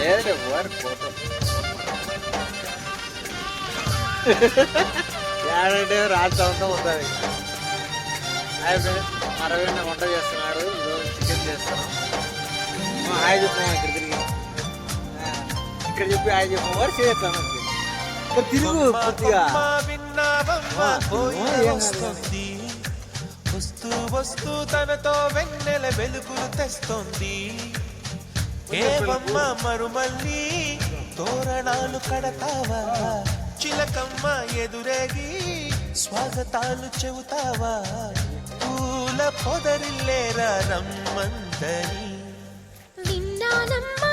లేదు work photo ఏడంటే రాత్రి అంతా ఉంటుంది. హాయ్ ఫ్రెండ్స్, అరవింద్ వంట చేస్తున్నాడు. ఈరోజు చికెన్ చేస్తున్నాం. హాయ్ చెప్పినా ఇక్కడ తిరిగి ఇక్కడ చెప్పి హాయ్ చెప్పిన వారు చేస్తాను. ఇక్కడ తిరుగు పూర్తిగా వస్తూ వస్తూ తనతో వెన్నెల వెలుగులు తెస్తోంది. ఏవమ్మ మరుమల్లి తోరణాలు కడతావా, చిలకమ్మ ఎదురేగి స్వాగతాలు చెబుతావా, పూల పొదరిల్లేరా రమ్మందని విన్నానమ్మా